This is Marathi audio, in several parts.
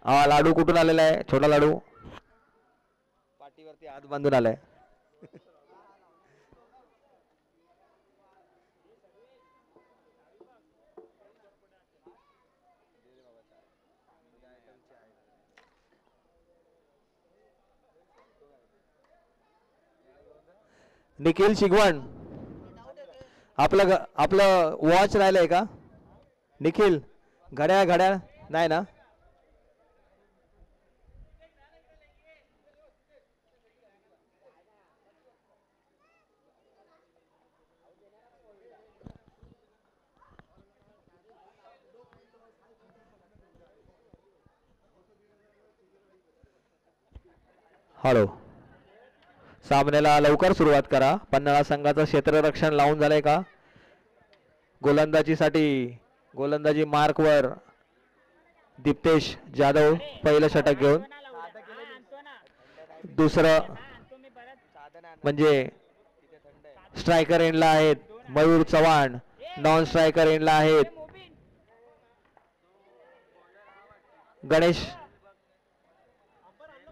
हा लाडू कुठून आलेला आहे? छोटा लाडू पाठीवरती हात बांधून आलाय. निखिल शिगवण आपलं वॉच राहिलंय का? निखिल घड्याळ घड्याळ नाही ना? हॅलो सामन्याला लवकर सुरुवात करा. पन्हाळा संघाचं क्षेत्ररक्षण लावून झालंय का? गोलंदाजीसाठी गोलंदाजी मार्कवर दीप्तेश जाधव पहिलं षटक घेऊन. दुसरं म्हणजे स्ट्रायकर एंडला आहेत मयूर चव्हाण. नॉन स्ट्रायकर एंडला आहेत गणेश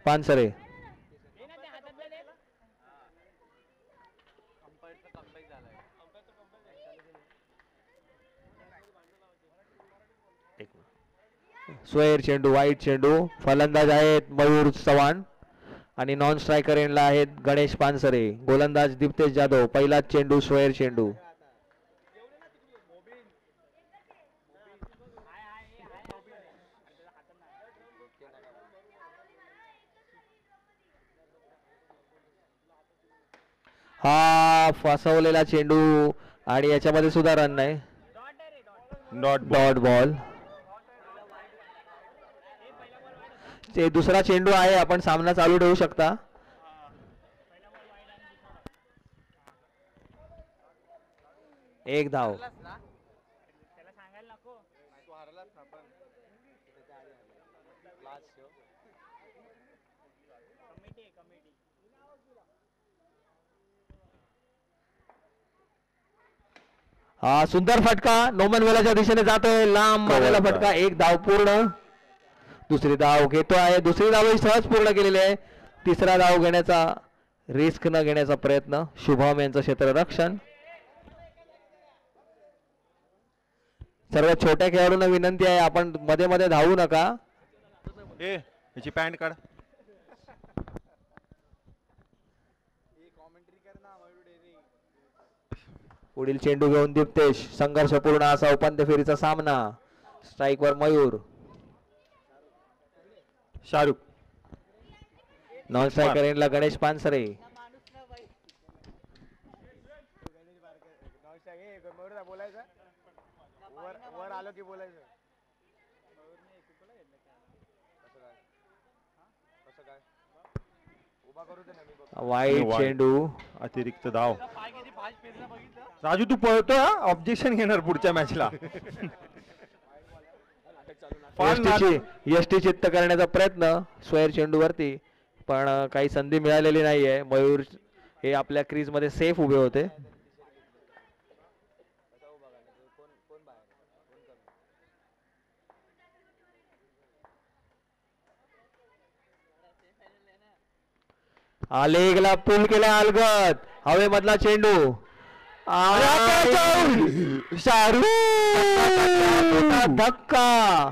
पानसरे. सोयर चेंडू वाईट चेंडू. फलंदाज आहेत मयूर चव्हाण आणि नॉन स्ट्रायकर एंडला आहेत गणेश पानसरे. गोलंदाज दीप्तेश जाधव. पहिलाच चेंडू सोयर चेंडू. हा फसवलेला चेंडू आणि याच्यामध्ये सुद्धा रन नाही. Dot ball. ते दुसरा चेंडू आहे. आपण सामना चालू ठेवू शकता. एक धाव. हा सुंदर फटका नोमन वेलाच्या दिशेने जातोय. लांब मारलेला फटका. एक धाव पूर्ण. दुसरी धाव घेतो आहे. दुसरी धाव सहज पूर्ण केलेली आहे. तिसरा धाव घेण्याचा रिस्क न घेण्याचा प्रयत्न. शुभम यांचं क्षेत्ररक्षण. सर्व छोट्या खेळाडूंना विनंती आहे आपण मध्ये मध्ये धावू नका. याची पॅन्ट काढ. पुढील चेंडू घेऊन दीप्तेश. संघर्षपूर्ण असा उपांत्य फेरीचा सामना. स्ट्राईकवर मयूर. शाहरुख. नॉन स्ट्रायकर एंडला गणेश पानसरे. वाईट चेंडू. अतिरिक्त धाव. राजू तू पळतो. ऑब्जेक्शन घेणार पुढच्या मॅचला. यष्टी चित्त करण्याचा प्रयत्न सोयर चेंडूवरती पण काही संधी मिळालेली नाहीये. मयूर हे आपल्या क्रीज मध्ये सेफ उभे होते. लेगला पूल केला अलगद. हवेमधला चेंडू. शाहरुख. धक्का.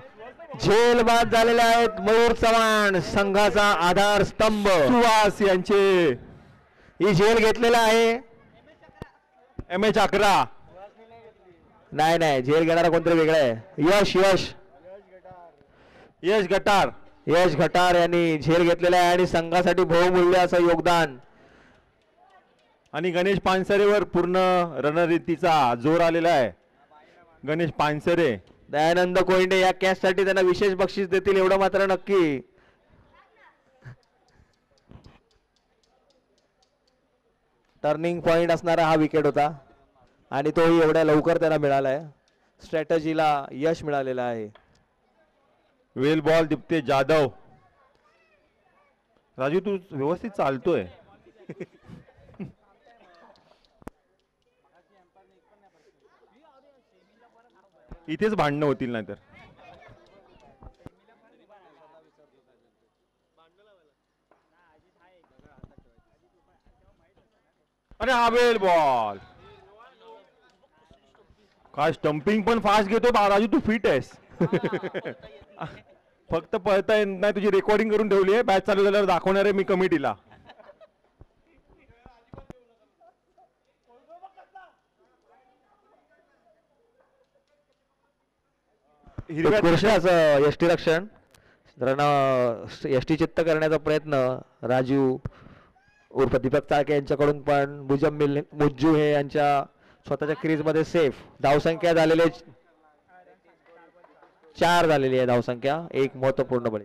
झेल बाद झालेले आहेत मयूर चव्हाण. संघाचा आधार स्तंभ सुहास यांचे. ही झेल घेतलेला आहे. MH11. नाही नाही झेल घेणारा कोणतरी वेगळा आहे. यश यश यश गटार. यश घटार यांनी झेल घेतलेला आहे आणि संघासाठी बहुमूल्य असं योगदान. आणि गणेश पानसरेवर पूर्ण रणनीतीचा जोर आलेला आहे. गणेश पानसरे. दयानंद कोयंडे या कॅच साठी त्यांना विशेष बक्षीस देतील एवढं मात्र नक्की. टर्निंग पॉइंट असणारा हा विकेट होता आणि तोही एवढ्या लवकर त्यांना मिळाला आहे. स्ट्रॅटजीला यश मिळालेलं आहे. वेल बॉल दीप्तेश जाधव. राजू तू व्यवस्थित चालतोय. इथेच भांडणं होतील नाहीतर. आणि हा वेल बॉल. काय स्टंपिंग पण फास्ट घेतो राजू, तू फिट आहेस. फक्त पळता येत नाही, तुझी रेकॉर्डिंग करून ठेवली आहे, मॅच चालू झाल्यावर दाखवणार आहे मी कमिटीला. उत्कृष्ट असं यष्टीरक्षण, यष्टी चित्त करण्याचा प्रयत्न राजू उर्फ दीपक चाळके यांच्याकडून, पण मुजम्मिल मुज्जू हे यांच्या स्वतःच्या क्रीज मध्ये सेफ. धावसंख्या झालेले 4 झालेली आहे धावसंख्या, एक महत्वपूर्ण बळी.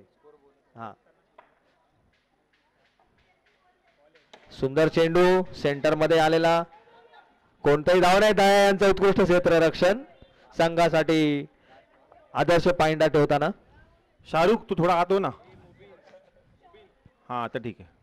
हा, सुंदर चेंडू सेंटर मध्ये आलेला, कोणताही धाव नाही. दया यांचं उत्कृष्ट क्षेत्ररक्षण, संघासाठी आदर्श पायंडा ठेवताना. शाहरुख तू थोडा आत हो ना. हा आता ठीक आहे.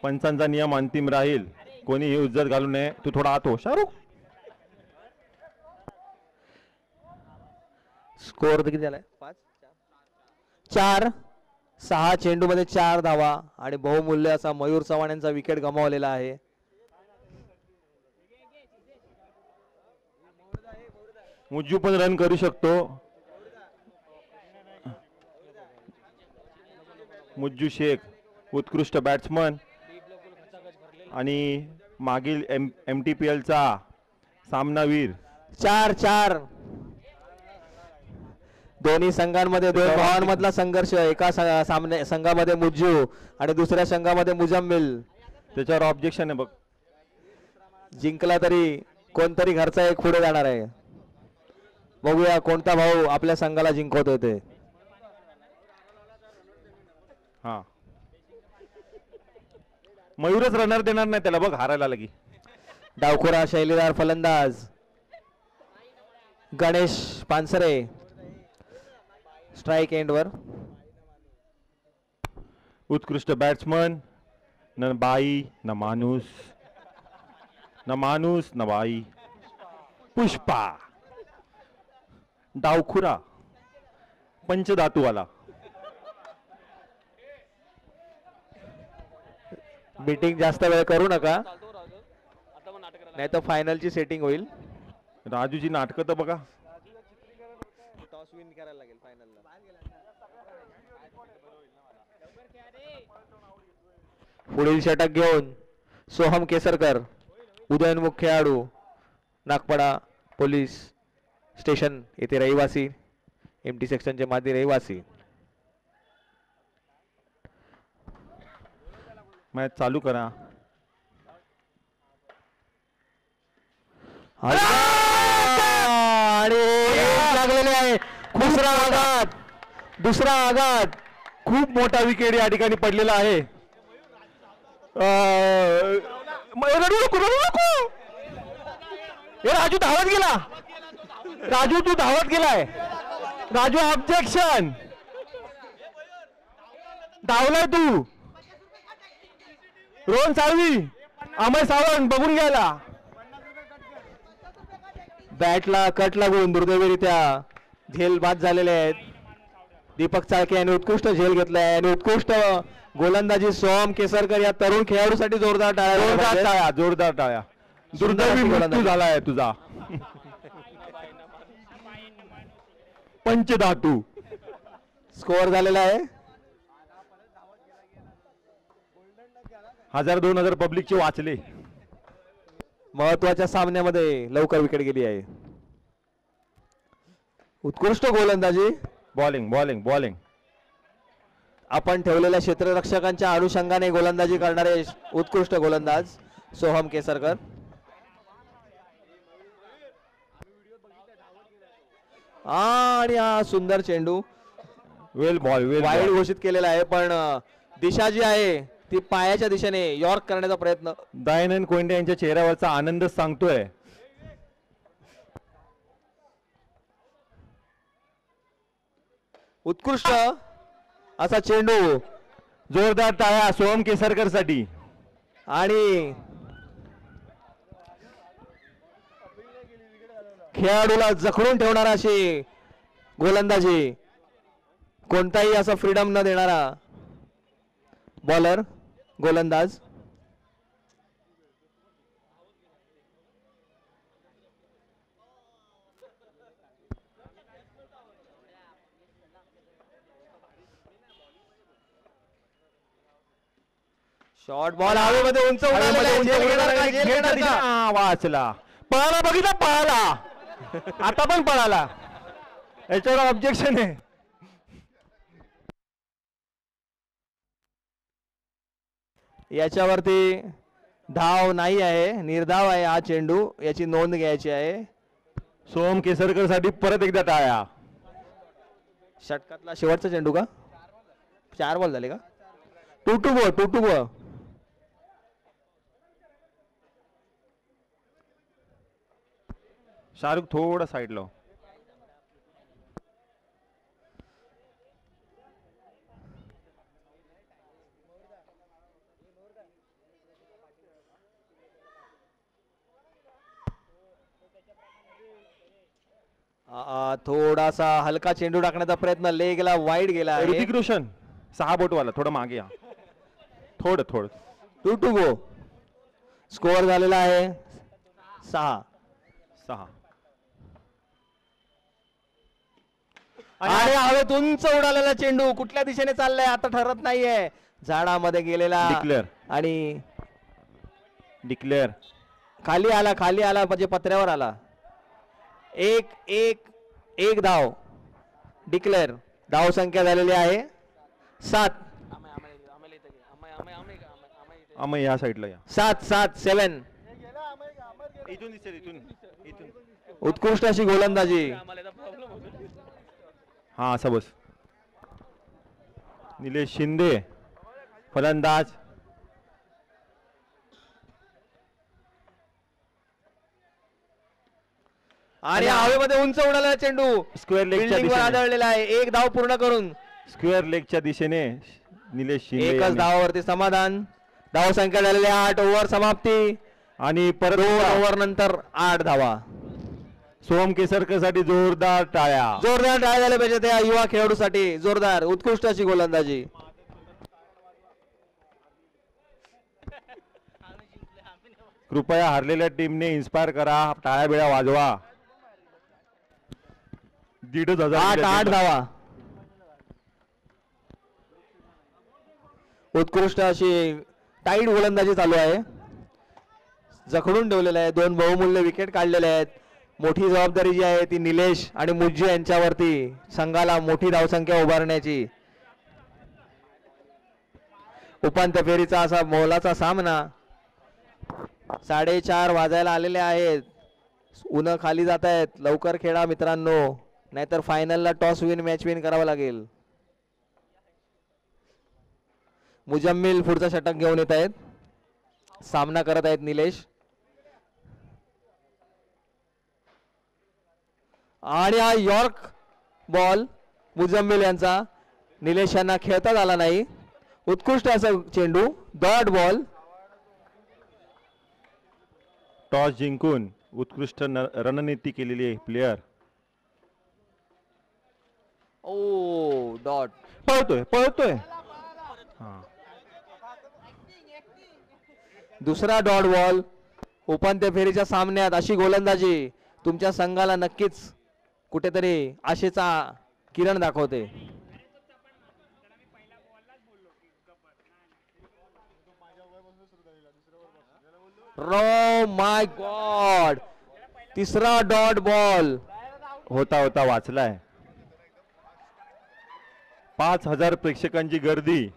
पंचांचा नियम अंतिम राहील, कोणीही उज्जत घालू नये. तू थोडा आत हो शाहरुख. स्कोअर किती झालाय? 4. 6 चेंडू मध्ये 4 धावा आणि बहुमूल्य असा मयूर चव्हाण यांचा विकेट गमावलेला आहे. मुज्जू पण रन करू शकतो. मुज्जू शेख उत्कृष्ट बॅट्समन आणि मागील MTPL चा सामनावीर. 4-4 दोन्ही संघांमध्ये, दोन भावांमधला संघर्ष. एका संघामध्ये मुज्जू आणि दुसऱ्या संघामध्ये मुजम्मिल. त्याच्यावर ऑब्जेक्शन आहे बघ. जिंकला तरी कोणतरी घरचा एक पुढे जाणार आहे. बघूया कोणता भाऊ आपल्या संघाला जिंकवतोय ते. हा, मयूरच रनर देणार नाही त्याला बघ, हारायला लगी. डावखोरा शैलीदार फलंदाज गणेश पानसरे स्ट्राइक एंड वर. उत्कृष्ट बॅट्समन, न बाई न माणूस, न माणूस न बाई. पुष्पा डावखुरा पंचधातूवाला. मीटिंग जास्त वेळ करू नका, नाही तर फायनलची सेटिंग होईल. राजूची नाटकं तर बघा. टॉस विन करायला लागेल फायनलला. पुढील षटक घेऊन सोहम केसरकर, उदयनमुख खेळाडू, नागपाडा पोलीस स्टेशन येथे रहिवासी, MT सेक्शनचे माजी रहिवासी. मॅच चालू करा. आणि लागलेले आहे. दुसरा आघात. खूप मोठा विकेट या ठिकाणी पडलेला आहे. रडू नको, रडू नको. हे राजू धावत गेला. राजू तू धावत गेलाय. राजू ऑब्जेक्शन. धावलाय तू. रोहन साळवी, अमय सावंत बघून गेला. बॅटला कट लागून दुर्दैवीरित्या झेल बाद झालेले आहेत. दीपक चाळके यांनी उत्कृष्ट झेल घेतलाय आणि उत्कृष्ट गोलंदाजी सोहम केसरकर या तरुण खेळाडूसाठी जोरदार टाळ्या. जोरदार टाळ्या, जोरदार टाळ्या. दुर्दैवी मृत्यू झालाय तुझा. पंचधातू. स्कोअर झालेला आहे 1000-2000 पब्लिकचे वाचले. महत्वाच्या सामन्यामध्ये लवकर विकेट गेली आहे. उत्कृष्ट गोलंदाजी. Bowling bowling bowling. आपण ठेवलेल्या क्षेत्ररक्षकांच्या अनुषंगाने गोलंदाजी करणारे उत्कृष्ट गोलंदाज सोहम केसरकर. आणि हा सुंदर चेंडू वेल बॉल, वेल वाईड घोषित केलेला आहे, पण दिशा जी आहे ती पायाच्या दिशेने यॉर्क करण्याचा प्रयत्न. दयानंद कोंडे यांच्या चेहऱ्यावरचा आनंद सांगतोय. उत्कृष्ट असा चेंडू. जोरदार टाळ्या सोहम केसरकर साठी. आणि खेळाडूला जखडून ठेवणारा अशी गोलंदाजी, कोणताही असा फ्रीडम न देणारा बॉलर गोलंदाज. शॉर्ट बॉल हवेमध्ये उंच उडालेला आहे. झेल घेणार का? झेल घेणार का? वाचला, पळाला, बघितला, पळाला, आता पण पळाला, याच्यावर ऑब्जेक्शन आहे. याच्यावरती धाव नाही आहे, निर्धाव आहे हा चेंडू, याची नोंद घ्यायची आहे. सोहम केसरकर साठी परत एकदा टाळ्या. षटकातला शेवटचा चेंडू का? 4 बॉल झाले का? 2-2 बॉल, 2-2 बॉल. शाहरुख थोडा साईडला हो. थोडासा हलका चेंडू टाकण्याचा प्रयत्न, लेगला वाईड गेला आहे. ऋतिक रोशन 6 बोटवाला, थोडं मागे या, थोडं थोडं. 2-2 गो. स्कोअर झालेला आहे 6. आणि हवेत उंच उडालेला चेंडू कुठल्या दिशेने चाललाय आता ठरत नाहीये. झाडामध्ये गेलेला डिक्लेअर, आणि डिक्लेअर खाली आला म्हणजे पत्र्यावर आला. एक धाव डिक्लेअर. धाव संख्या झालेली आहे 7. अमय या साईडला या. 7. इथून दिसेल, इथून. उत्कृष्ट अशी गोलंदाजी. हा असं बस. निलेश शिंदे फलंदाज. आणि हवेमध्ये उंच उडालेला चेंडू स्क्वेअर लेगच्या बिल्डिंगवर दिशेने, आदळलेला आहे. एक धाव पूर्ण करून स्क्वेअर लेगच्या दिशेने निलेश शिंदे एकच यांनी. धावावरती समाधान. धाव संख्या झालेली 8. ओव्हर समाप्ती. आणि परत 2 ओव्हर नंतर 8 धावा. सोहम केसरकर साठी जोरदार टाळ्या. जोरदार टाळ्या झाल्या पाहिजे त्या युवा खेळाडूसाठी. जोरदार उत्कृष्ट अशी गोलंदाजी. कृपया हारलेल्या टीमने इन्स्पायर करा, टाळ्या बिळ्या वाजवा. 1,500 8 धावा. उत्कृष्ट अशी टाईट गोलंदाजी चालू आहे. जखडून ठेवलेलं आहे. 2 बहुमूल्य विकेट काढलेले आहेत. मोठी जबाबदारी जी आहे ती निलेश आणि मुज्जी यांच्यावरती, संघाला मोठी धावसंख्या उभारण्याची. उपांत्य फेरीचा असा मोलाचा सामना. 4:30 वाजायला आलेले आहेत. ऊन खाली जात आहेत. लवकर खेळा मित्रांनो, नाहीतर फायनलला टॉस विन मॅच विन करावं लागेल. मुजम्मिल पुढचा षटक घेऊन येत आहेत. सामना करत आहेत निलेश. आणि हा यॉर्क बॉल मुजम्मिल यांचा, निलेश यांना खेळताच आला नाही. उत्कृष्ट असा चेंडू, डॉट बॉल. टॉस जिंकून उत्कृष्ट रणनीती केलेली प्लेयर. O dot. पळतोय. दुसरा डॉट बॉल उपांत्य फेरीच्या सामन्यात. अशी गोलंदाजी तुमच्या संघाला नक्कीच कुठेतरी आशेचा किरण दाखवते. रो माय गॉड, तिसरा डॉट बॉल. होता वाचलाय. 5,000 प्रेक्षकांची गर्दी.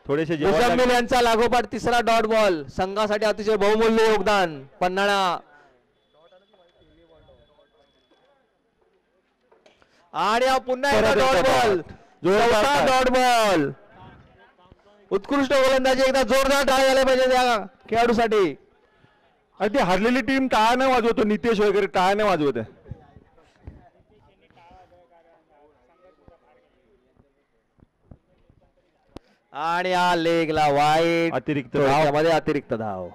थोडेसे मुजम्मिल यांचा लागोपाठ तिसरा डॉट बॉल. संघासाठी अतिशय बहुमूल्य योगदान. पन्हाळा आणि हा पुन्हा एकदा डॉट बॉल. चौथा डॉट बॉल. उत्कृष्ट गोलंदाजी. एकदा जोरदार टाळ्या झाल्या पाहिजे त्या खेळाडूसाठी. अगदी हारलेली टीम टाळ्या नाही वाजवतो. नितेश वगैरे टाळ्या नाही वाजवत आहे. आणि हा लेगला वाईट, अतिरिक्त धाव. थोडक्यामध्ये अतिरिक्त धाव.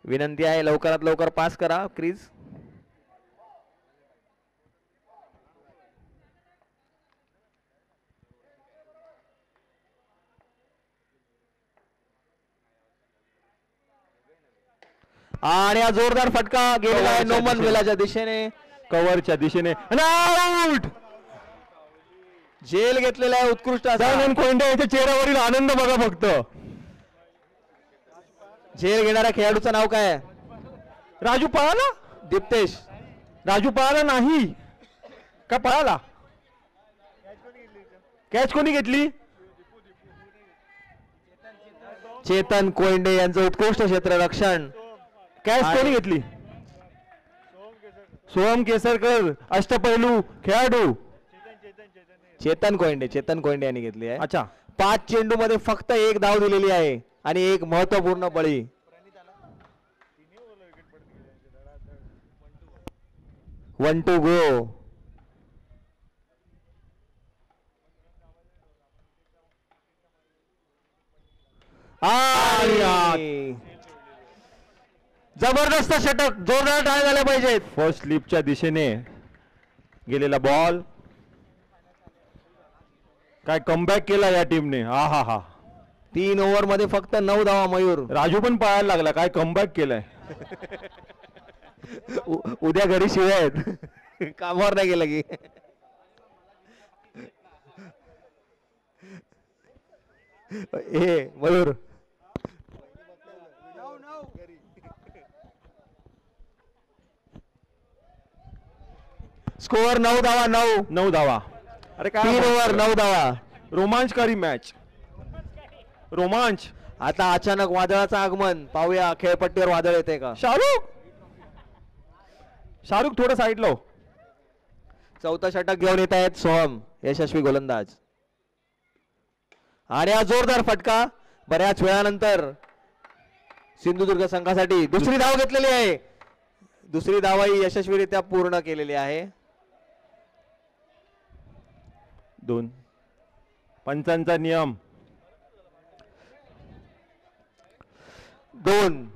विनंती आहे लवकरात लवकर पास करा क्रीज. आणि हा जोरदार फटका गेलेला आहे नोमन वेलाच्या दिशेने, कव्हरच्या दिशेने आउट. झेल घेतलेला आहे उत्कृष्ट असा. दयानंद कोंडे यांच्या चेहऱ्यावरील आनंद बघा फक्त. झेल घेणाऱ्या खेळाडूचं नाव काय आहे? राजू पळाला. दीप्तेश. राजू पळाला नाही का? पळाला. कॅच कोणी घेतली? चेतन कोंडे यांचं उत्कृष्ट क्षेत्ररक्षण. कॅच कोणी घेतली? सोहम केसरकर अष्टपैलू खेळाडू. चेतन कोंडे यांनी घेतली आहे. अच्छा. 5 चेंडू मध्ये फक्त 1 धाव दिलेली आहे आणि एक महत्वपूर्ण बळी. 1 to go. आणि जबरदस्त षटक, जोरदार टाळ्या झाल्या पाहिजेत. फर्स्ट स्लिपच्या दिशेने गेलेला बॉल. काय कमबॅक केला या टीमने. हा हा हा. 3 ओव्हर मध्ये फक्त 9 धावा मयूर. राजू पण पळायला लागला. काय कमबॅक केलाय. उद्या घरी शिवाय आहेत. कामावर नाही गेलं की. हे मयूर स्कोअर 9 धावा. 9 धावा. अरे 3 ओव्हर 9 धावा. रोमांचकारी मॅच. रोमांच. आता अचानक वादळाचं आगमन. पाहूया खेळपट्टीवर वादळ येते का. शाहरुख थोडं साईडला हो. चौथा षटक घेऊन येत आहेत सोहम, यशस्वी गोलंदाज. आणि हा जोरदार फटका बऱ्याच वेळानंतर सिंधुदुर्ग संघासाठी. दुसरी धाव घेतलेली आहे. दुसरी धावही यशस्वीरित्या पूर्ण केलेली आहे. 2 पंचांचा नियम. 2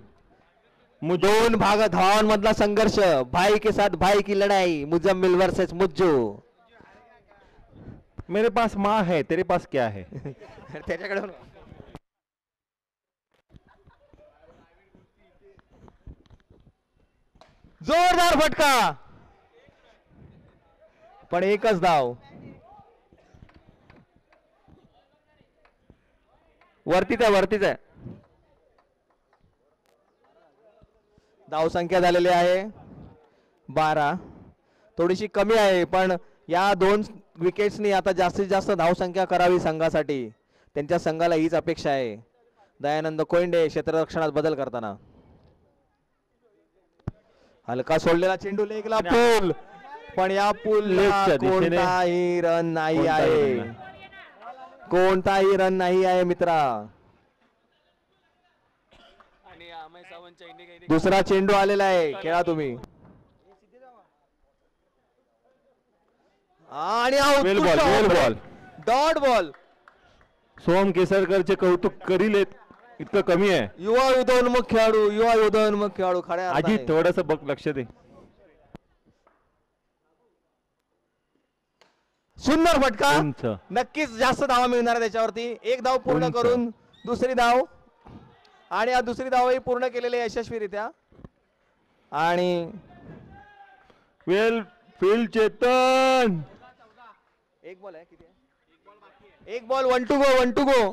भाग धावांमधला संघर्ष. भाई के साथ भाई की लड़ाई. मुजम्मिल वर्सेस मुज्जू. मेरे पास माँ है, तेरे पास क्या है. त्याच्याकडे जोरदार फटका पण एकच धाव. वरतीच आहे. धाव संख्या झालेली आहे 12. थोडीशी कमी आहे पण या 2 विकेट्सनी आता जास्तीत जास्त धाव संख्या करावी संघासाठी. त्यांच्या संघाला हीच अपेक्षा आहे. दयानंद कोंडे क्षेत्ररक्षणात बदल करताना. हलका सोडलेला चेंडू लेगला पूल, पण या पूलला कोणताही रन नाही आहे. कोणताही रन नाही आहे मित्रा. दुसरा चेंडू आलेला आहे. खेळा तुम्ही. आणि बॉल. Dot ball. सोहम केसरकरचे कौतुक करील इतकं कमी आहे. युवा उदयोन्मुख खेळाडू खऱ्या आजी थोडस बघ, लक्ष दे. सुंदर फटका. नक्कीच जास्त धावा मिळणार त्याच्यावरती. 1 धाव पूर्ण करून दुसरी धाव. आणि या दुसरी धावही पूर्ण केलेली यशस्वीरित्या. आणि वेल फील्ड चेतन. 1 बॉल आहे. किती आहे? 1 बॉल. 1 to go.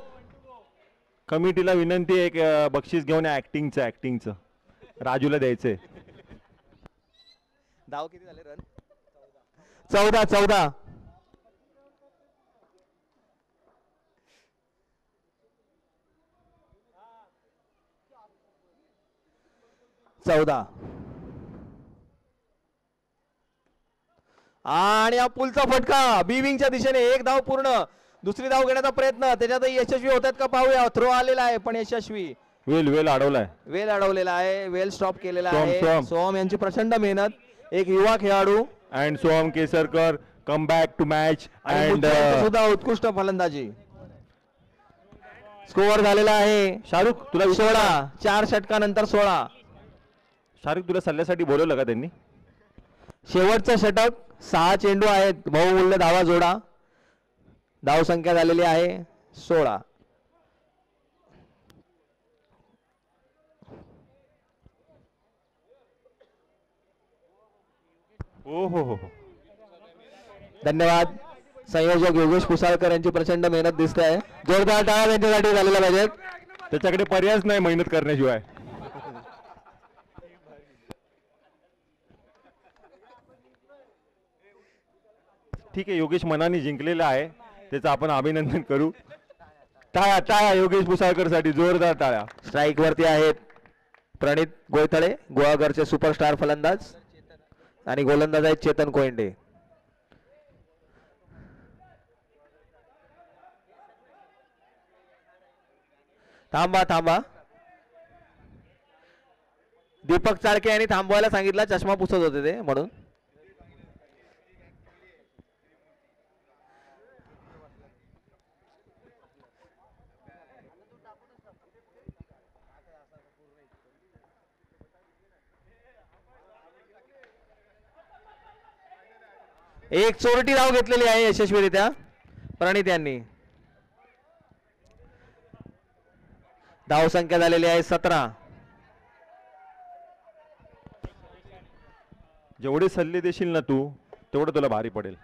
कमिटीला विनंती आहे, एक बक्षीस घेऊन ऍक्टिंगचं राजूला द्यायचंय. धाव किती झाले? रन 14. आणि हा पुलचा फटका बी विंगच्या दिशेने. 1 धाव पूर्ण. दुसरी धाव घेण्याचा प्रयत्न त्याच्यातही यशस्वी होतात का पाहूया. थ्रो आलेला आहे पण यशस्वी. वेल अडवलाय. वेल अडवलेला आहे. वेल स्टॉप केलेला आहे. सोहम यांची प्रचंड मेहनत. एक युवा खेळाडू and Soham Kesarkar come back to match आणि अँड मुद्दाम सुद्धा उत्कृष्ट फलंदाजी. स्कोअर झालेला आहे शाहरुख तुला 16. 4 षटकानंतर 16. शाहरुख तुला सल्ल्यासाठी बोलवलं का त्यांनी? शेवटचं षटक. 6 चेंडू आहेत. बहुमूल्य धावा जोडा. धाव संख्या झालेली आहे 16. हो हो हो. धन्यवाद. संयोजक योगेश पुसाळकर यांची प्रचंड मेहनत दिसते आहे. जोरदार टाळ्या त्यांच्यासाठी झालेल्या पाहिजेत. त्याच्याकडे पर्यायच नाही मेहनत करण्याशिवाय. ठीक आहे, योगेश मनाने जिंकलेला आहे, त्याचं आपण अभिनंदन करू. टाळ्या टाळ्या योगेश पुसाळकर साठी, जोरदार टाळ्या. स्ट्राईक वरती आहेत प्रणित गोयथळे, गोवागरचे सुपरस्टार फलंदाज, आणि गोलंदाज आहेत चेतन कोयंडे. थांबा थांबा. दीपक चाळके यांनी थांबवायला सांगितलं, चष्मा पुसत होते ते म्हणून. एक चोरटी धाव घेतलेली आहे यशस्वीरित्या प्रणित यांनी. धाव संख्या झालेली आहे 17. जेवढे सल्ले देशील ना तू, तेवढं तुला भारी पडेल.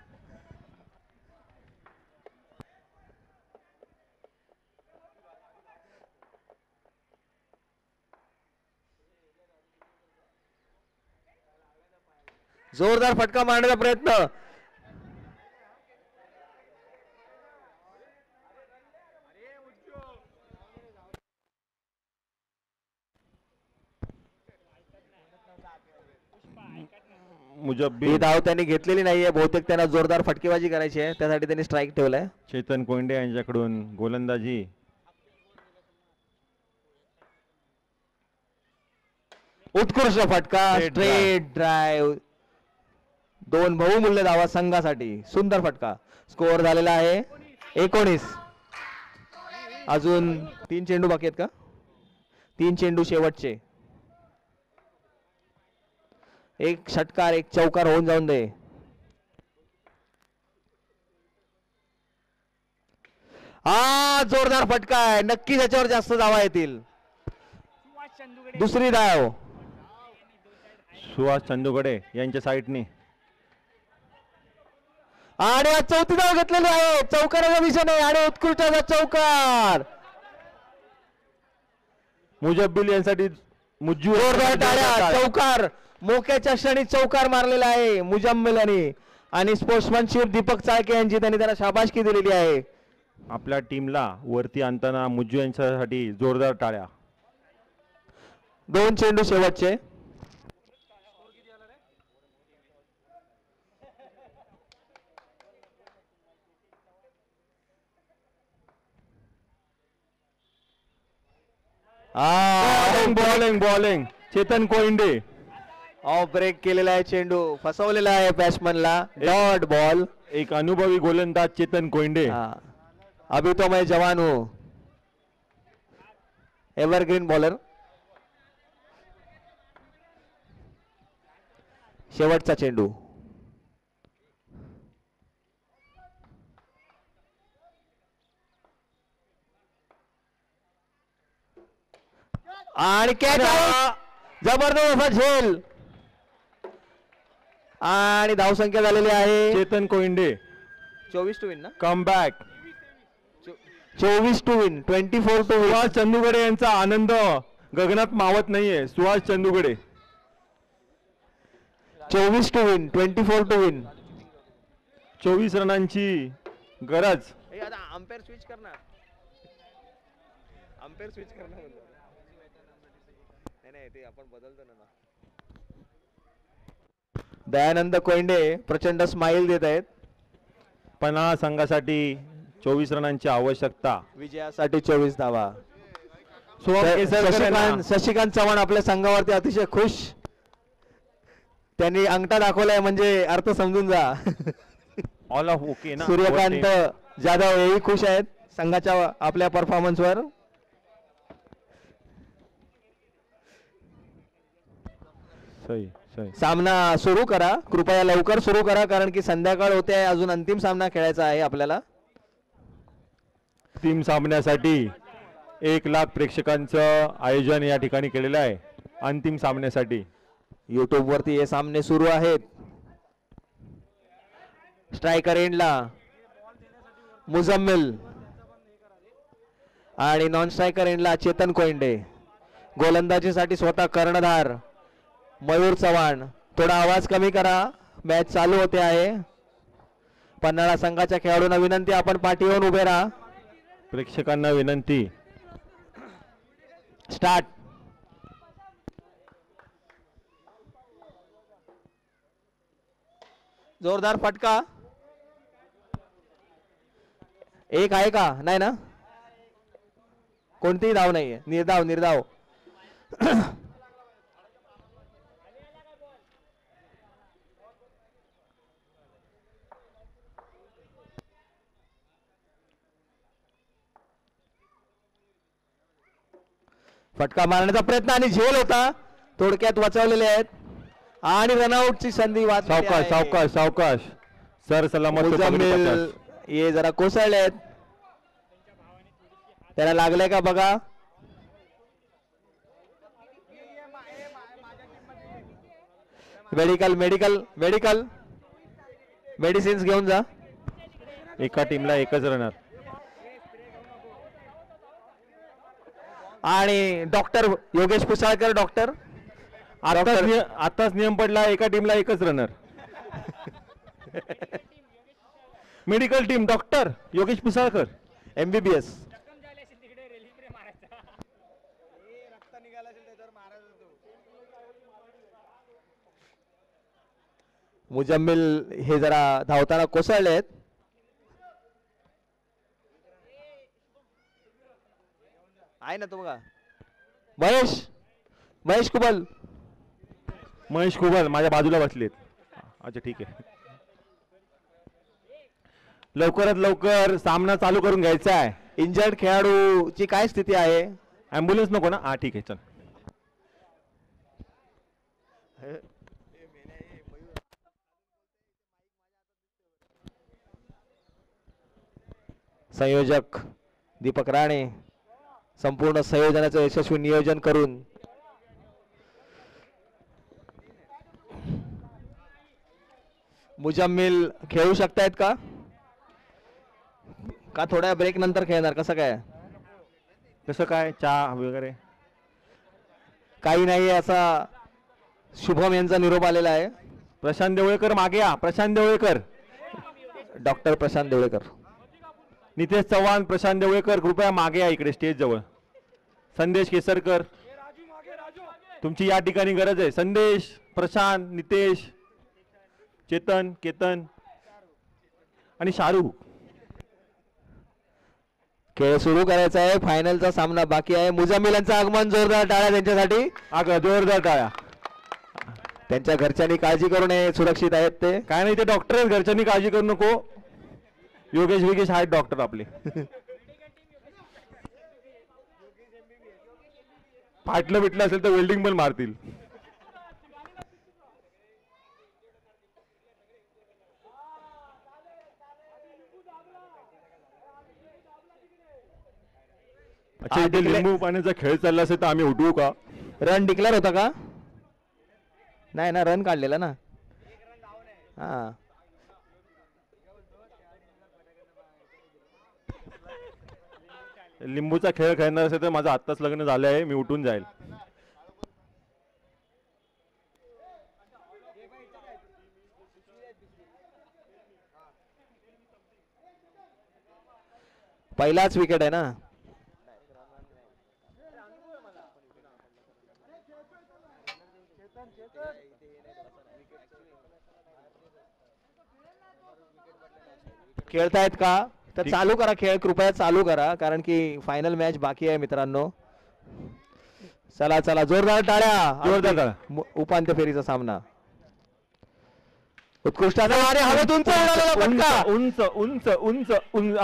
जोरदार फटका मारण्याचा प्रयत्न. मुजब्बी ही धाव त्यांनी घेतलेली नाहीये, बहुतेक त्यांना जोरदार फटकेबाजी करायची आहे, त्यासाठी त्यांनी स्ट्राईक ठेवलाय. चेतन कोयंडे यांच्याकडून गोलंदाजी. उत्कृष्ट फटका, स्ट्रेट ड्राईव्ह. 2 बहुमूल्य धावा संघासाठी. सुंदर फटका. स्कोअर झालेला आहे 19. अजून 3 चेंडू बाकी आहेत का? 3 चेंडू शेवटचे. एक षटकार, एक चौकार होऊन जाऊन दे. हा जोरदार फटका आहे, नक्की त्याच्यावर जास्त धावा येतील. दुसरी धाव सुहास चंदुगडे यांच्या साईडनी. आणि आज 4थी धाव घेतलेली आहे. चौकाराचा विषय नाही, आणि उत्कृष्ट असा चौकार. मुजब्बिल यांसाठी मुज्जू. जोरदार टाळ्या. चौकार, मोक्याच्या क्षणी चौकार मारलेला आहे मुजम्मिल यांनी, आणि स्पोर्ट्समॅनशिप दीपक चाळके यांची त्यांनी त्याला शाबासकी दिलेली आहे. आपल्या टीमला वरती आणताना मुज्जू यांच्यासाठी जोरदार टाळ्या. 2 चेंडू शेवटचे. Bowling bowling Chetan Koyande. Off break केलेला आहे चेंडू, फसवलेला आहे बॅट्समनला. Dot ball. एक अनुभवी गोलंदाज चेतन कोयंडे. अभी तो मैं जवान हूं. Evergreen bowler. शेवटचा चेंडू. आणि कॅच आउट. जबरदस्त असा झेल, आणि धावसंख्या झालेली आहे चेतन कोयंडे. 24 टू विन ना. Come back. 24 to win, 24 to win. Suhas Chandugade यांचा आनंद गगनात मावत नाहीये. Suhas Chandugade. 24 to win, 24 to win. 24 रनांची गरज. अंपायर स्विच करणार. अंपायर स्विच करणार. नाही ते आपण बदलतो ना. दयानंद कोयंडे प्रचंड स्माइल देत आहेत. पन्हाळा संघासाठी 24 रनांची आवश्यकता. विजयासाठी 24 धावा. सोहम केसरकर यांना शशिकांत चव्हाण आपल्या संघावरती अतिशय खुश. त्यांनी अंगठा दाखवलाय म्हणजे अर्थ समजून जा. ऑल ऑफ ओके ना. सूर्यकांत जाधव हेही खुश आहेत संघाच्या आपल्या परफॉर्मन्सवर. सही सही. सामना सुरू करा कृपया, लवकर सुरू करा कारण की संध्याकाळ होते आहे, अजून अंतिम सामना खेळायचा आहे आपल्याला. अंतिम सामन्यासाठी 1,00,000 प्रेक्षकांचं आयोजन या ठिकाणी केलेलं आहे. अंतिम सामन्यासाठी युट्यूब वरती हे सामने सुरू आहेत. स्ट्रायकर एंडला मुजम्मिल आणि नॉन स्ट्रायकर एंडला चेतन कोइंडे. गोलंदाजीसाठी स्वतः कर्णधार मयूर चव्हाण. थोडा आवाज कमी करा, मॅच चालू होते आहे. पन्हाळा संघाच्या खेळाडूंना विनंती, आपण पाठीवरून उभे राहा. प्रेक्षकांना विनंती. स्टार्ट. जोरदार फटका. एक आहे का? नाही ना, कोणतीही धाव नाहीये. निर्धाव निर्धाव. फटका मारण्याचा प्रयत्न आणि झेल होता, थोडक्यात वाचवलेले आहेत आणि रनआउटची संधी वाचलेली सावकाश आहे. सावकाश सावकाश. सर सलामत. मुजम्मिल हे जरा कोसळले आहेत, त्याला लागलंय का बघा. मेडिकल मेडिकल मेडिकल मेडिसिन्स घेऊन जा. एका टीमला एकच रनर. आणि डॉक्टर योगेश पुसाळकर. डॉक्टर आताच नियम पडला, एका टीमला एकच runner. Medical team doctor Yogesh Pusalkar MBBS. Mujammil हे जरा धावताना कोसळले आहेत. आहे ना तो बघा, महेश महेश कुबल. महेश कुबल माझ्या बाजूला बसलेत. अच्छा ठीक आहे. लवकरात लवकर सामना चालू करून घ्यायचा आहे. इंजर्ड खेळाडूची काय स्थिती आहे? ऍम्ब्युलन्स नको ना? हा ठीक आहे चल. संयोजक दीपक राणे संपूर्ण संयोजनाचं यशस्वी नियोजन करून मुजम्मिल खेळू शकतायत का थोड्या ब्रेक नंतर खेळणार? कसं काय कसं काय चहा वगैरे काही नाही असा शुभम यांचा निरोप आलेला आहे. प्रशांत देवळेकर मागे या. प्रशांत देवळेकर. डॉक्टर प्रशांत देवळेकर. नितेश चव्हाण प्रशांत देवळेकर कृपया मागे या इकडे स्टेज जवळ. संदेश केसरकर तुमची या ठिकाणी गरज आहे. संदेश, प्रशांत, नितेश, चेतन, केतन आणि शाहरुख. खेळ सुरू करायचा आहे. फायनलचा सामना बाकी आहे. मुजम्मिलांचं आगमन. जोरदार टाळ्या त्यांच्यासाठी. जोरदार टाळ्या. त्यांच्या घरच्यांनी काळजी करू नये, सुरक्षित आहेत ते. काय नाही ते डॉक्टर आहेत, घरच्यांनी काळजी करू नको. योगेश विगेश आहेत डॉक्टर आपले. फाटलं बिटलं असेल तर वेल्डिंग पण मारतील. अच्छा इथे लिंबू पाण्याचा खेळ चालला असेल तर आम्ही उठवू का? रन डिक्लेअर होता का? नाही ना, रन काढलेला ना. हा लिंबूचा खेळ खेळणार असेल तर माझं आत्ताच लग्न झालं आहे, मी उठून जाईल. पहिलाच विकेट आहे ना. खेळतायत का? तर चालू करा खेळ, कृपया चालू करा कारण की फायनल मॅच बाकी आहे मित्रांनो. चला चला, जोरदार टाळ्या. जोरदार टाळ्या. उपांत्य फेरीचा सामना. उत्कृष्ट असा आणि हवेत उंच उडालेला फटका, उंच उंच उंच उंच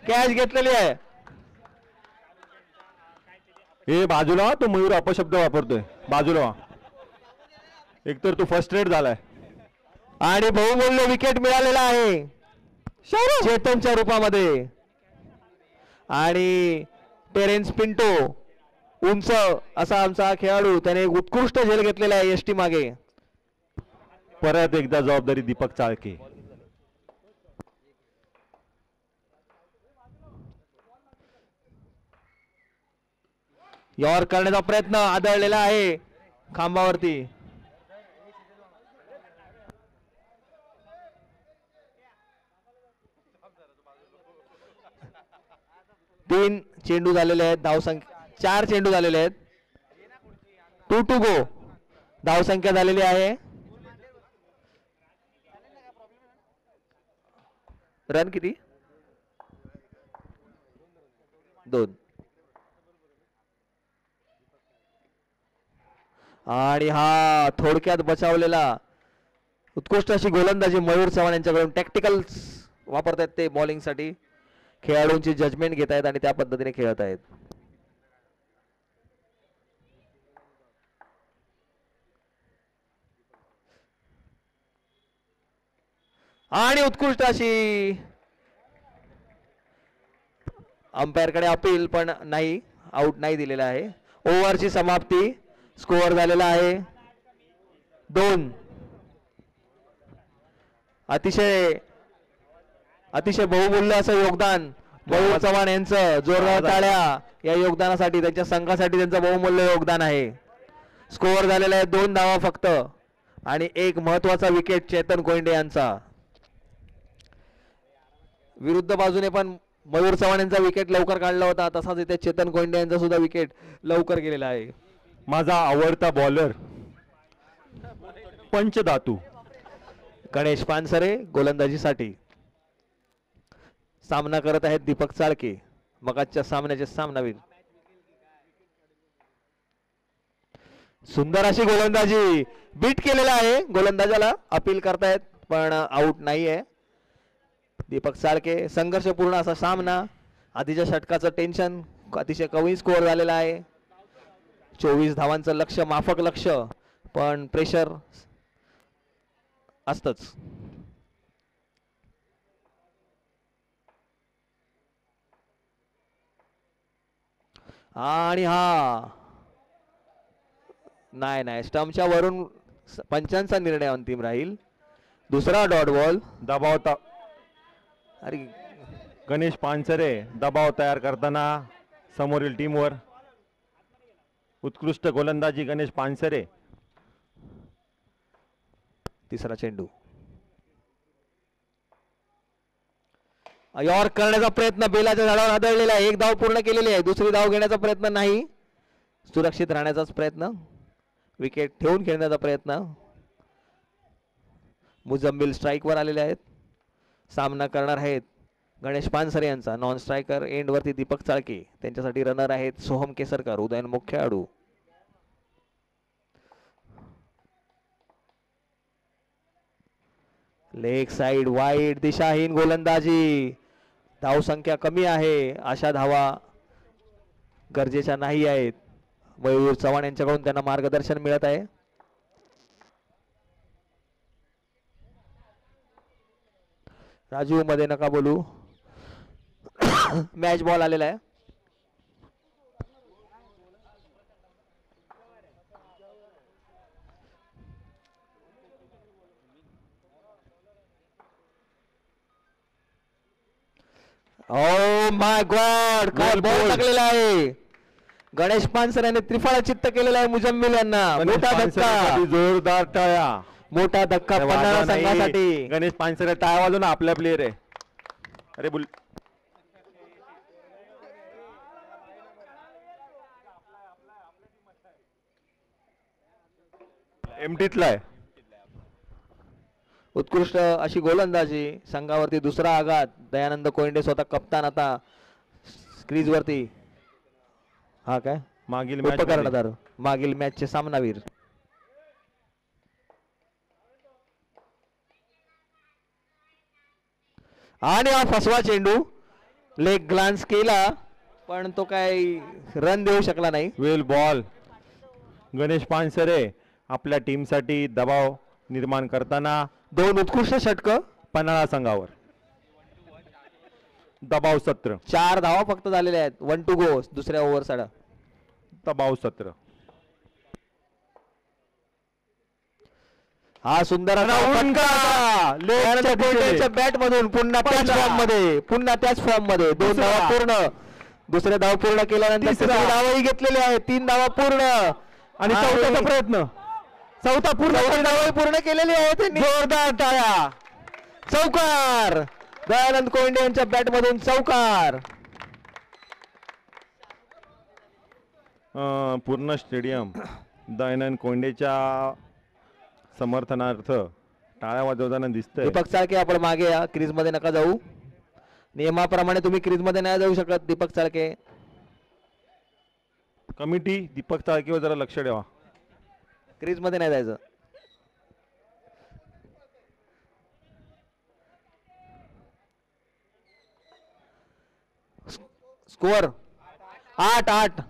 कॅच घेतलेली आहे. हे बाजूला व्हा, तो मयूर अपशब्द वापरतोय, बाजूला व्हा. एकतर तो फर्स्ट रेड झालाय आणि बहुमूल्य विकेट मिळालेला आहे चेतनच्या रूपामध्ये. आणि टेरेन्स पिंटो उंच असा आमचा खेळाडू, त्याने एक उत्कृष्ट झेल घेतलेला आहे एसटी मागे. परत एकदा जबाबदारी दीपक चाळके. यॉर्क करण्याचा प्रयत्न आदळलेला आहे खांबावरती. तीन चेंडू झालेले आहेत, धावसंख्या 4 चेंडू झालेले आहेत. 2 to go धावसंख्या झालेली आहे. रन किती? 2. आणि हा थोडक्यात बचावलेला उत्कृष्ट अशी गोलंदाजी मयूर चव्हाण यांच्याकडून. टॅक्टिकल्स वापरतायत ते बॉलिंग साठी, खेळाडूंची जजमेंट घेत आहेत आणि त्या पद्धतीने खेळत आहेत. आणि उत्कृष्ट अशी अंपायर कडे अपील, पण नाही, आउट नाही दिलेला आहे. ओव्हरची समाप्ती, स्कोअर झालेला आहे 2. अतिशय अतिशय बहुमूल्य असं योगदान मयूर चव्हाण यांचं. जोरदार टाळ्या या योगदानासाठी, त्यांच्या संघासाठी त्यांचं बहुमूल्य योगदान आहे. स्कोअर झालेला आहे 2 धावा फक्त आणि एक महत्वाचा विकेट चेतन कोयंडे यांचा. विरुद्ध बाजूने पण मयूर चव्हाण यांचा विकेट लवकर काढला होता, तसाच इथे चेतन कोयंडे यांचा सुद्धा विकेट लवकर गेलेला आहे. माझा आवडता बॉलर पंचधातू गणेश पानसरे गोलंदाजीसाठी. सामना करत आहेत दीपक चाळके, मगाच्या सामन्याचे सामनावीर. सुंदर अशी गोलंदाजी, बीट केलेला आहे गोलंदाजाला, अपील करतायत पण आउट नाहीये. दीपक चाळके. संघर्षपूर्ण असा सामना, आधीच्या षटकाचं टेन्शन, अतिशय कमी स्कोअर झालेला आहे. 24 धावांचं लक्ष्य, माफक लक्ष्य, पण प्रेशर असतच. आणि हा नाही, स्टंपच्या वरून पंचांचा निर्णय अंतिम राहील. दुसरा डॉट बॉल. दबाव अरे गणेश पानसरे दबाव तयार करताना समोरील टीमवर. उत्कृष्ट गोलंदाजी गणेश पानसरे. तिसरा चेंडू. यॉर्क करण्याचा प्रयत्न बेलाच्या झाडावर आदळलेला आहे. 1 धाव पूर्ण केलेली आहे. दुसरी धाव घेण्याचा प्रयत्न नाही, सुरक्षित राहण्याचाच प्रयत्न, विकेट ठेवून खेळण्याचा प्रयत्न. मुजम्मिल स्ट्राईकवर आलेले आहेत. सामना करणार आहेत गणेश पानसरे यांचा. नॉन स्ट्रायकर एंड वरती दीपक चाळके, त्यांच्यासाठी रनर आहेत सोहम केसरकर, उदयनमुख खेळाडू. लेग साइड वाईड दिशाहीन गोलंदाजी. धावसंख्या कमी आहे, अशा धावा गरजेच्या नाही आहेत. मयूर चव्हाण यांच्याकडून त्यांना मार्गदर्शन मिळत आहे. राजू मध्ये नका बोलू. मॅच बॉल आलेला आहे. ओ माय गॉड, काय बॉल टाकलेला आहे. गणेश पानसर यांनी त्रिफळा चित्त केलेला आहे मुजम्मिल यांना. मोठा धक्का, जोरदार टाळ्या, मोठा धक्का पन्हाळा संघासाठी. गणेश पानसरे टाळ्या वाजवून आपल्या प्लेयर आहे. अरे बुल एमटीतला आहे. उत्कृष्ट अशी गोलंदाजी, संघावरती दुसरा आघात. दयानंद कोयंडे स्वतः कप्तान आता क्रीज वरती. हा काय मागील उपकर्णधार, मागील मॅचचे सामनावीर. आणि हा फसवा चेंडू लेग ग्लान्स केला पण तो काय रन देऊ शकला नाही. वेल बॉल. गणेश पानसरे आपल्या टीमसाठी दबाव निर्माण करताना 2 उत्कृष्ट षटक पन्हाळा संघावर. दबाव सत्र. 4 धावा फक्त झालेल्या आहेत. 1 to go दुसऱ्या ओव्हर साठी. दबाव सत्र. हा सुंदर बॅट मधून पुन्हा त्याच फॉर्म मध्ये 2 धावा पूर्ण. दुसरे धाव पूर्ण केल्यानंतर तिसरी धावही घेतलेली आहे. 3 धावा पूर्ण आणि चौथ्याचा प्रयत्न. चौथा पूर्ण धावही पूर्ण केलेली आहे. जोरदार टाळ्या. चौकार. दयानंद कोंडे यांच्या बॅट मधून चौकार. पूर्ण स्टेडियम दयानंद कोंडेच्या समर्थनार्थ टाळ्या वाजवताना दिसतंय. दीपक चाळके आपण मागे या. क्रीज मध्ये नका जाऊ. नियमाप्रमाणे तुम्ही क्रीज मध्ये नाही जाऊ शकत. दीपक चाळके. कमिटी दीपक चाळकेवर जरा लक्ष ठेवा. क्रीज मध्ये नाही जायचं. स्कोअर 8-8.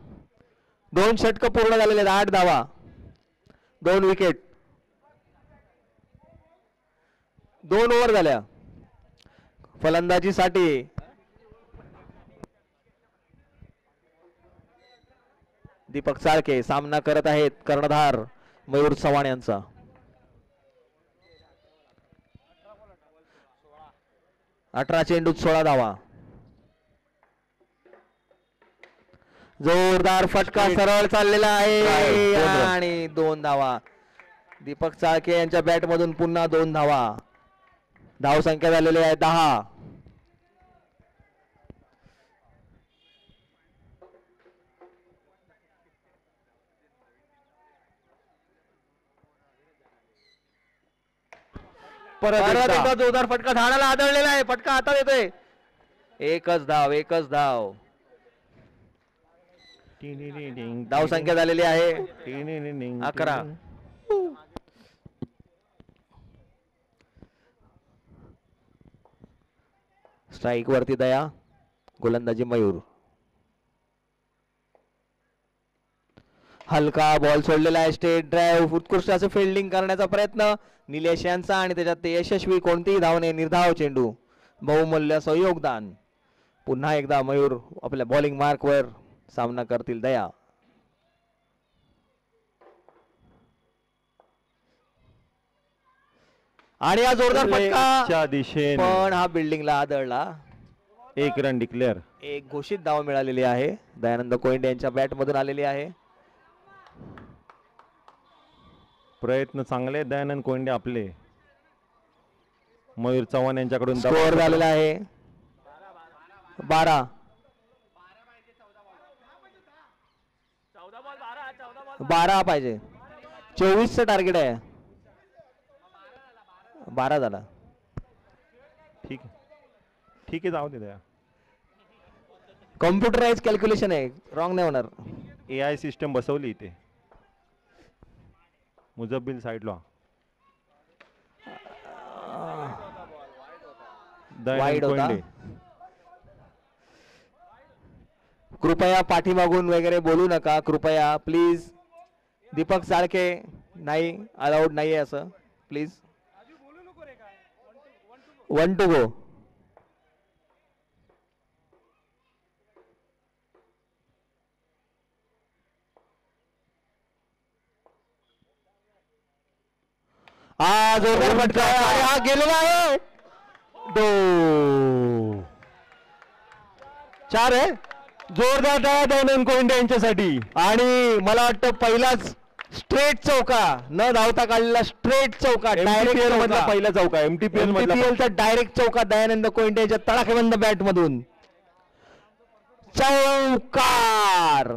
2 षटक पूर्ण झालेले आहेत. 8 धावा 2 विकेट. 2 ओव्हर झाल्या. फलंदाजीसाठी दीपक चाळके सामना करत आहेत कर्णधार मयूर चव्हाण यांचा. 18 चेंडूत 16 धावा. जोरदार फटका सरळ चाललेला आहे आणि 2 धावा. दीपक चाळके यांच्या बॅट मधून पुन्हा 2 धावा. धाव संख्या झालेली आहे 10. परत एकदा जोरदार फटका झाडाला आदळलेला आहे. फटका हातात येतोय. एकच धाव. धाव संख्या झालेली आहे 11. स्ट्राईक वरती दया. गोलंदाजी मयूर. हलका बॉल सोडलेला आहे. State drive. उत्कृष्ट असं फिल्डिंग करण्याचा प्रयत्न निलेश यांचा आणि त्याच्यात ते यशस्वी. कोणतीही धावणे. निर्धाव चेंडू. बहुमूल्य असं योगदान. पुन्हा एकदा मयूर आपल्या बॉलिंग मार्क वर सामना करतील दया. आणि हा जोरदार फटका दिशेने पण हा बिल्डिंगला आदळला. 1 रन डिक्लेअर. एक घोषित धाव मिळालेली आहे. दयानंद कोंडे यांच्या बॅट मधून आलेली आहे. प्रयत्न चांगले दयानंद कोंडे आपले. मयूर चव्हाण यांच्याकडून स्कोअर झालेला आहे 12. 12 पाहिजे. 24चं टार्गेट आहे. 12 झाला. ठीक आहे जाऊ दे दया. कॉम्प्युटराइज कॅल्क्युलेशन आहे. रॉंग नाही होणार. AI सिस्टम बसवली इथे मुजब्बिल साईडला. वाईड होता. कृपया पाठीमागून वगैरे बोलू नका. कृपया प्लीज. दीपक चाळके नाही अलाउड नाहीये असं प्लीज. 1 to go. हा जोरदार फटका आहे. हा गेलेला आहे. 4 आहे. जोरदार टाळ्या दयानंद कोंडे यांच्यासाठी. आणि मला वाटतं पहिलाच स्ट्रेट चौका न धावता काढलेला स्ट्रेट चौका. MTPL मधला पहिला चौका. MTPL चा डायरेक्ट चौका दयानंद कोंडे यांच्या तडाखेबंद बॅट मधून. चौकार.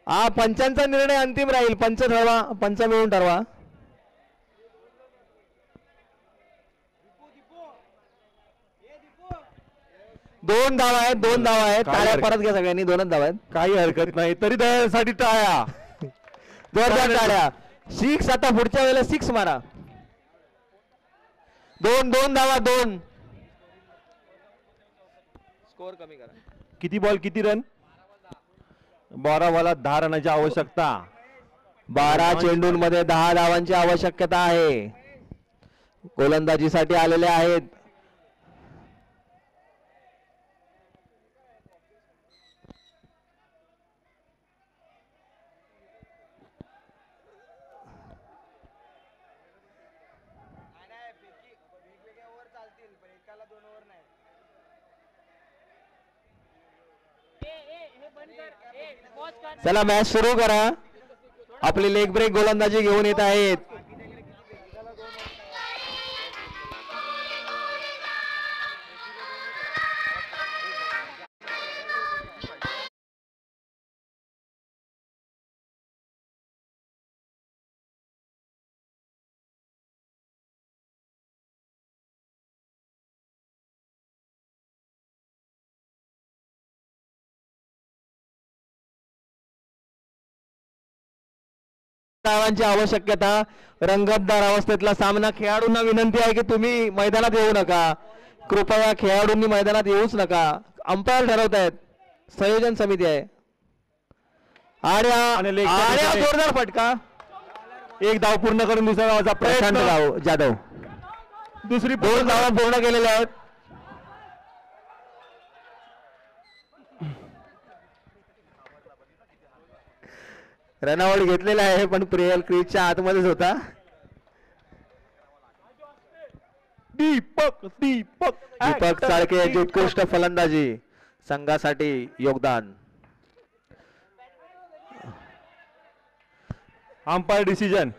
हा पंचांचा निर्णय अंतिम राहील. पंच मिळून ठरवा. 2 धावा आहेत, 2 धावा आहेत. काय टाळ्या हरकत- परत घ्या सगळ्यांनी, 2च धावा आहेत. काही हरकत नाही तरी त्यासाठी टाळ्या. जोरदार टाळ्या. 6 आता पुढच्या वेळेला 6 मारा. 2 धावा 2. स्कोर कमी करा. किती बॉल किती रन? 12 बॉलात 10 रनाची आवश्यकता. 12 चेंडूंमध्ये 10 धावांची आवश्यकता आहे. गोलंदाजीसाठी आलेले आहेत. चला मॅच सुरू करा. आपली लेग ब्रेक गोलंदाजी घेऊन येत आहेत. धावांची आवश्यकता. रंगतदार अवस्थेतला सामना. खेळाडूंना विनंती आहे की तुम्ही मैदानात येऊ नका. कृपया खेळाडूंनी मैदानात येऊच नका. अंपायर ठरवतायत, संयोजन समिती आहे. आणि leg च्या आड्या दिशेने- जोरदार फटका. एक धाव पूर्ण करून दुसऱ्या धावाचा प्रशांत प्रयत्न. जाधव दुसरी 2 धावा पूर्ण केलेल्या आहेत. रनआउट घेतलेला आहे पण प्रियल क्रीजच्या आतमध्येच होता. दीपक दीपक दीपक चाळके यांची उत्कृष्ट फलंदाजी, संघासाठी योगदान. Umpire decision.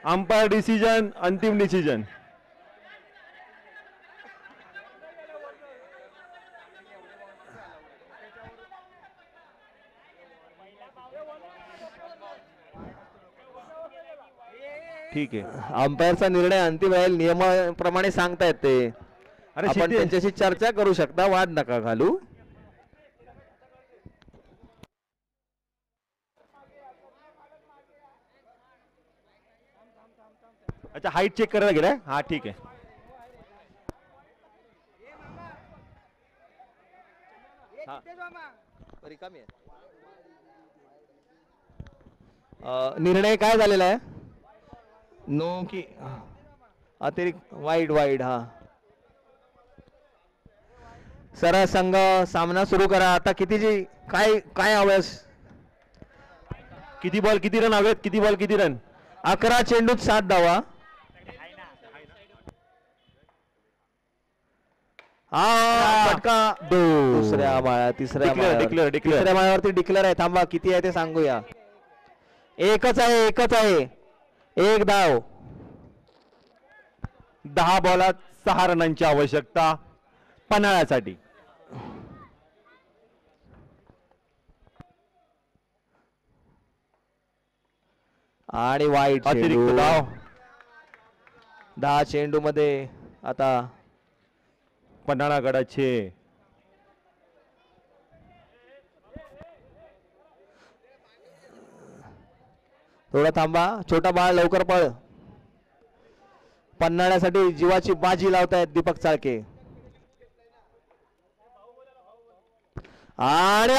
Umpire decision. अंतिम डिसिजन. ठीक आहे. अंपायरचा निर्णय अंतिम राहील. नियमाप्रमाणे सांगतायत ते. अरे आपण शिते- त्यांच्याशी चर्चा करू शकता. वाद नका घालू. अच्छा हाईट चेक करायला गेलाय. हा ठीक आहे. निर्णय काय झालेला आहे? नो की अतिरिक्त वाईड हा. सरळ संघ सामना सुरू करा. आता कितीची काय काय हवंस? किती बॉल किती रन हवेत? किती बॉल किती रन? 11 चेंडूत 7 धावा. फटका. दुसऱ्या माळ्या तिसऱ्या Declare, माळ्यावर. declare, declare. तिसऱ्या माळ्यावरती डिक्लेअर आहे. थांबा किती आहे ते सांगूया. एकच आहे. 1 धाव. 10 बॉलात 6 रनांची आवश्यकता पन्हाळ्यासाठी. आणि वाईट अतिरिक्त धाव. 10 चेंडू मध्ये आता पन्हाळा गडाचे थोडा थांबा. छोटा बाळ लवकर पळ. पन्हाळ्यासाठी जीवाची बाजी लावतायत दीपक चाळके. आणि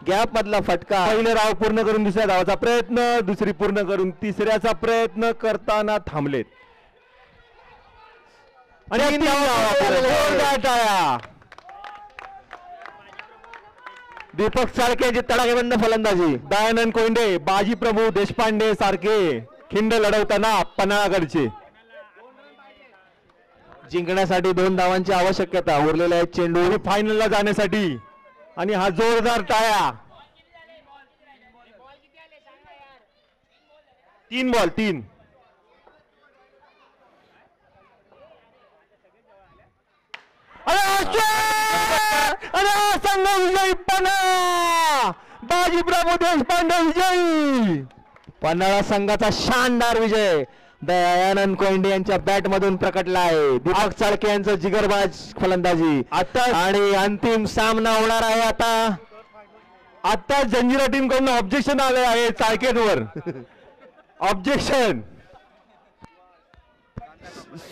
गॅप मधला फटका. पहिले राव पूर्ण करून दुसऱ्या धावाचा प्रयत्न. दुसरी पूर्ण करून तिसऱ्याचा प्रयत्न करताना थांबलेत. आणि 3 धावा जोरदार टाळ्या. दीपक चाळके यांची तडाखेबंद फलंदाजी. दयानंद कोंडे, बाजी प्रभू देशपांडे सारखे खिंड लढवताना पन्हाळागडचे. जिंकण्यासाठी 2 धावांची आवश्यकता. उरलेले आहेत चेंडू. आणि फायनलला जाण्यासाठी. आणि हा जोरदार टाळ्या. 3 बॉल 3. संघ विजयी पन्हाळा. बाजी प्रभू देशपांडे विजयी. पन्हाळा संघाचा शानदार विजय. दयानंद कोंडे यांच्या बॅट मधून प्रकटला आहे. दीपक चाळके यांचं जिगरबाज फलंदाजी आता आणि अंतिम सामना होणार आहे आता जंजिरा टीम कडून ऑब्जेक्शन आले आहे चाळकेवर. ऑब्जेक्शन.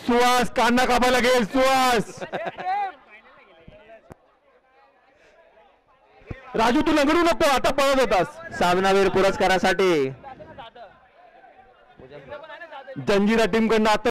सुहास कान्हा कापायला गेल. सुहास राजू तू लंगडू नको आता पळत होतास. सामनावीर पुरस्कारासाठी जंजिरा टीम कडनं आता